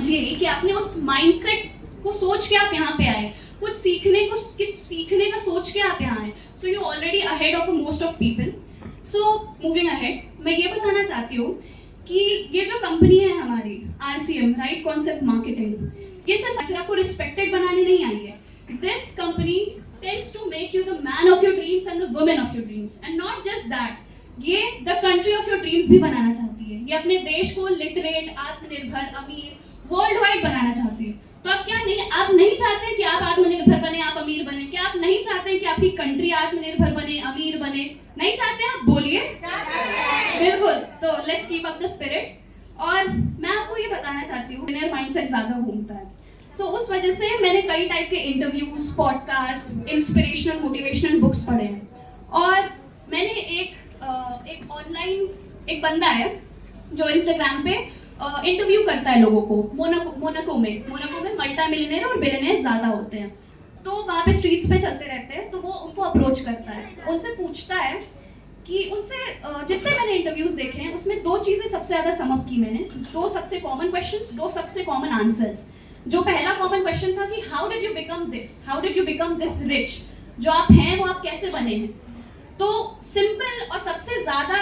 समझिए ही कि आपने उस माइंडसेट को सोच के आप यहाँ पे आए, कुछ सीखने का सोच के आप यहाँ आए. So you already ahead of most of people. So moving ahead, मैं ये बताना चाहती हूँ कि ये जो कंपनी है हमारी RCM, राइट कॉन्सेप्ट मार्केटिंग, ये सिर्फ फिर आपको रिस्पेक्टेड बनाने नहीं आई है. This company tends to make you the man of your dreams and the woman of your dreams, and not just that, ये the country of your dreams भी बनाना चाहती है. ये अपने देश को लिटरेट, आत्मनिर्भर, अमीर, वर्ल्ड वाइड बनाना चाहती है. तो आप नहीं चाहते कि आप आत्मनिर्भर बने, आप अमीर बने? क्या आप नहीं चाहते कि आपकी कंट्री आत्मनिर्भर बने, अमीर बने? नहीं चाहते? आप बोलिए. बिल्कुल. तो let's keep up the spirit. और मैं आपको ये बताना चाहती हूँ, बिलियनर माइंडसेट ज्यादा घूमता है. सो उस वजह से मैंने कई टाइप के interviews, podcast, inspirational, motivational books पढ़े हैं. और मैंने एक ऑनलाइन एक बंदा है जो इंस्टाग्राम पे इंटरव्यू करता है लोगों को. मोनाको में मल्टी मिलियनेयर और बिलियनेयर ज़्यादा होते हैं. तो वहाँ पे स्ट्रीट्स पे चलते रहते हैं. तो वो उनको अप्रोच करता है, उनसे पूछता है कि उनसे जितने मैंने इंटरव्यूज देखे हैं उसमें दो चीज़ें सबसे ज़्यादा सम अप की मैंने. दो सबसे कॉमन क्वेश्चंस, दो सबसे कॉमन आंसर्स. जो पहला कॉमन क्वेश्चन था कि how did you become this rich? जो आप हैं वो आप कैसे बने हैं? तो सिंपल और सबसे ज्यादा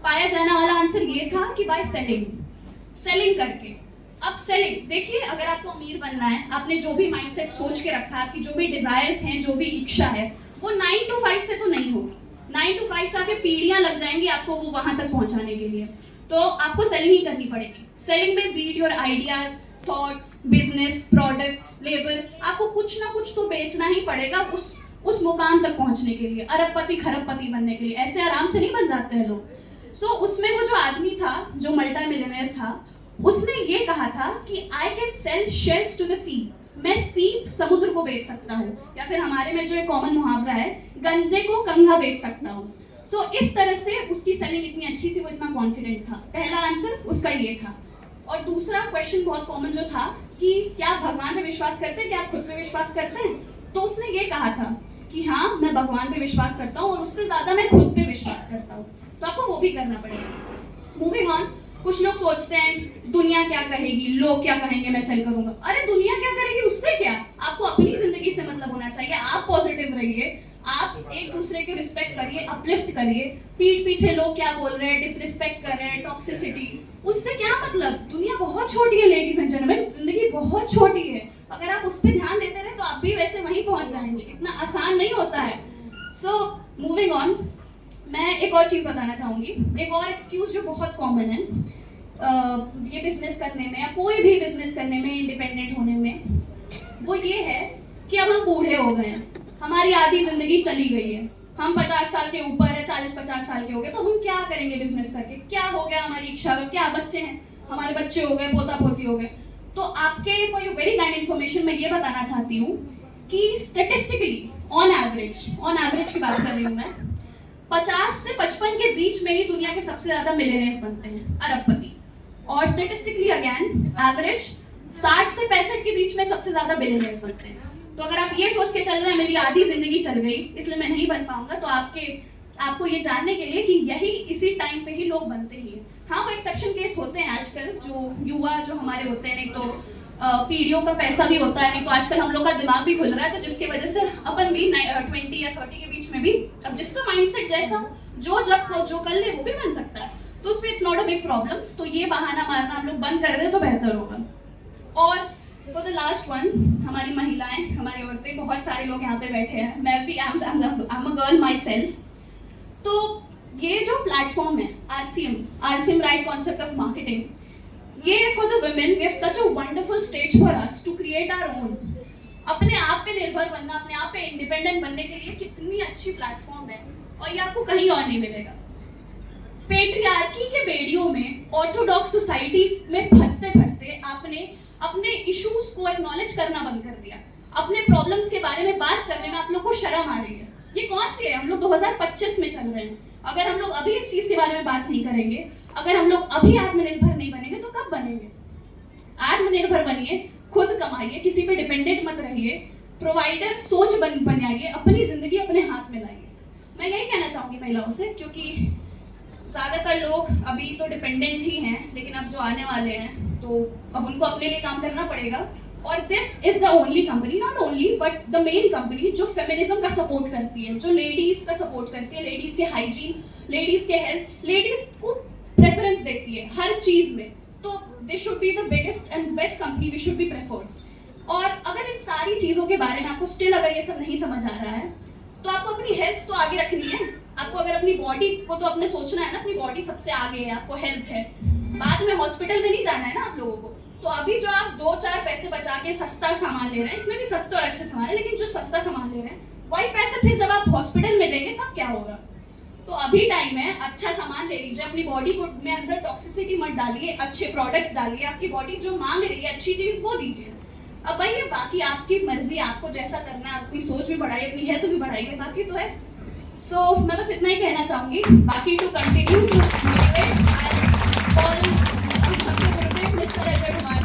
पाया जाने वाला आंसर ये था कि बाय सेलिंग करके. अब सेलिंग देखिए, अगर आपको अमीर बनना है, आपने जो भी माइंडसेट सोच के रखा है, आपकी जो भी डिजायर्स हैं, जो भी इच्छा है, वो 9 to 5 से तो नहीं होगी. 9 to 5 से आपके पीढ़ियां लग जाएंगी आपको वो वहां तक पहुंचाने के लिए. तो आपको सेलिंग ही करनी पड़ेगी. सेलिंग में beat your ideas, thoughts, business, products, labour, आपको कुछ ना कुछ तो बेचना ही पड़ेगा उस मुकाम तक पहुंचने के लिए, अरबपति खरबपति बनने के लिए. ऐसे आराम से नहीं बन जाते हैं लोग. सो उसमें वो जो आदमी था, जो मल्टी मिलियनेयर था, उसने ये कहा था कि I can sell shells to the sea. मैं सीप समुद्र को बेच सकता हूँ, या फिर हमारे में जो एक कॉमन मुहावरा है, गंजे को कंघा बेच सकता हूँ. सो इस तरह से उसकी सेलिंग इतनी अच्छी थी, वो इतना कॉन्फिडेंट था. पहला आंसर उसका ये था. और दूसरा क्वेश्चन बहुत कॉमन जो था कि क्या आप भगवान पे विश्वास करते हैं, क्या आप खुद पे विश्वास करते हैं? तो उसने ये कहा था कि हाँ, मैं भगवान पे विश्वास करता हूँ और उससे ज़्यादा मैं खुद पे विश्वास करता हूँ. तो आपको वो भी करना पड़ेगा. मूविंग ऑन, कुछ लोग सोचते हैं दुनिया क्या कहेगी, लोग क्या कहेंगे मैं सेल करूंगा. अरे दुनिया क्या करेगी उससे क्या? आपको अपनी जिंदगी से मतलब होना चाहिए. आप पॉजिटिव रहिए, आप एक दूसरे के रिस्पेक्ट करिए, अपलिफ्ट करिए. पीठ पीछे लोग क्या बोल रहे हैं, डिसरिस्पेक्ट कर रहे हैं, टॉक्सिसिटी, उससे क्या मतलब? दुनिया बहुत छोटी है लेडीज एंड जेंटलमैन, जिंदगी बहुत छोटी है. अगर आप उस पर ध्यान देते रहे तो आप भी वैसे वहीं पहुंच जाएंगे. इतना आसान नहीं होता है. सो मूविंग ऑन, मैं एक और चीज़ बताना चाहूँगी. एक और एक्सक्यूज जो बहुत कॉमन है ये बिजनेस करने में, या कोई भी बिजनेस करने में, इंडिपेंडेंट होने में, वो ये है कि अब हम बूढ़े हो गए हैं, हमारी आधी जिंदगी चली गई है, हम 50 साल के ऊपर है, 40-50 साल के हो गए, तो हम क्या करेंगे बिजनेस करके? क्या हो गया हमारी इच्छा का? क्या बच्चे हैं, हमारे बच्चे हो गए, पोता पोती हो गए. तो आपके for your very kind information मैं ये बताना चाहती हूँ कि स्टेटिस्टिकली ऑन एवरेज की बात कर रही हूँ मैं, 50 से 55 के बीच में ही दुनिया के सबसे ज्यादा मिलियनेयर्स बनते हैं, अरबपति. और स्टेटिस्टिकली अगेन एवरेज 60 से 65 के बीच में सबसे ज्यादा बिलियनेयर्स बनते हैं. तो अगर आप ये सोच के चल रहे हैं मेरी आधी जिंदगी चल गई इसलिए मैं नहीं बन पाऊंगा, तो आपको ये जानने के लिए कि यही इसी टाइम पे ही लोग बनते ही हैं. हाँ, वो एक्सेप्शन केस होते हैं आजकल, जो युवा जो हमारे होते हैं, नहीं तो पीढ़ियों का पैसा भी होता है, नहीं तो आजकल हम लोग का दिमाग भी खुल रहा है, तो जिसकी वजह से अपन भी 20 या 30 के बीच में भी, अब जिसका माइंडसेट जैसा जो कर ले वो भी बन सकता है. तो उसमें it's not a big problem. तो ये बहाना मारना हम लोग बंद कर दें तो बेहतर होगा. और फॉर द लास्ट वन, हमारी महिलाएं, हमारी औरतें, बहुत सारे लोग यहाँ पे बैठे हैं, मैं भी I am a girl myself. तो ये जो प्लेटफॉर्म है RCM, right concept of marketing, ये for the women, we have such a wonderful stage for us to create our own. अपने आप पे निर्भर बनना, अपने आप पे इंडिपेंडेंट बनने के लिए कितनी अच्छी प्लेटफॉर्म है, और ये आपको कहीं और नहीं मिलेगा. पेट्रियार्की के बेड़ियों में, ऑर्थोडॉक्स सोसाइटी में फंसते फंसते आपने अपने इश्यूज को एक्नॉलेज करना बंद कर दिया. अपने प्रॉब्लम्स के बारे में बात करने में आप लोग को शर्म आ रही है. ये कौन सी है? हम लोग 2025 में चल रहे हैं. अगर हम लोग अभी इस चीज के बारे में बात नहीं करेंगे, अगर हम लोग अभी आत्मनिर्भर नहीं बनेंगे, तो कब बनेंगे? आत्मनिर्भर बनिए, खुद कमाइए, किसी पे डिपेंडेंट मत रहिए, प्रोवाइडर सोच बनाइए, अपनी जिंदगी अपने हाथ में लाइए. मैं यही कहना चाहूंगी महिलाओं से, क्योंकि ज़्यादातर लोग अभी तो डिपेंडेंट ही हैं, लेकिन अब जो आने वाले हैं, तो अब उनको अपने लिए काम करना पड़ेगा। और this is the only company, not only but the main company जो फेमिनिज्म का सपोर्ट करती है, जो लेडीज का सपोर्ट करती है, लेडीज के हाइजीन, लेडीज के हेल्थ, लेडीज को प्रेफरेंस देती है हर चीज में। तो this should be the biggest and best company, we should be preferred. और अगर इन सारी चीजों के बारे में आपको स्टिल अगर ये सब नहीं समझ आ रहा है, तो आपको अपनी हेल्थ तो आगे रखनी है। आपको अगर अपनी बॉडी को तो अपने सोचना है ना, अपनी बॉडी सबसे आगे है, आपको हेल्थ है, बाद में हॉस्पिटल में नहीं जाना है ना आप लोगों को। तो अभी जो आप 2-4 पैसे बचा के सस्ता सामान ले रहे हैं, इसमें भी सस्ते और अच्छे सामान है, लेकिन जो सस्ता सामान ले रहे हैं वही पैसे फिर जब आप हॉस्पिटल में देंगे तब क्या होगा। तो अभी टाइम है, अच्छा सामान ले लीजिए, अपनी बॉडी को में अंदर टॉक्सिसिटी मत डालिए, अच्छे प्रोडक्ट्स डालिए, आपकी बॉडी जो मांग रही है अच्छी चीज वो दीजिए। अब भाई ये बाकी आपकी मर्जी, आपको जैसा करना है, अपनी सोच भी बढ़ाइए, अपनी हेल्थ भी बढ़ाइए, बाकी तो है। सो मैं बस इतना ही कहना चाहूंगी, बाकी to continue to motivate I call हम सबके गुरुदेव मिस्टर अजय कुमार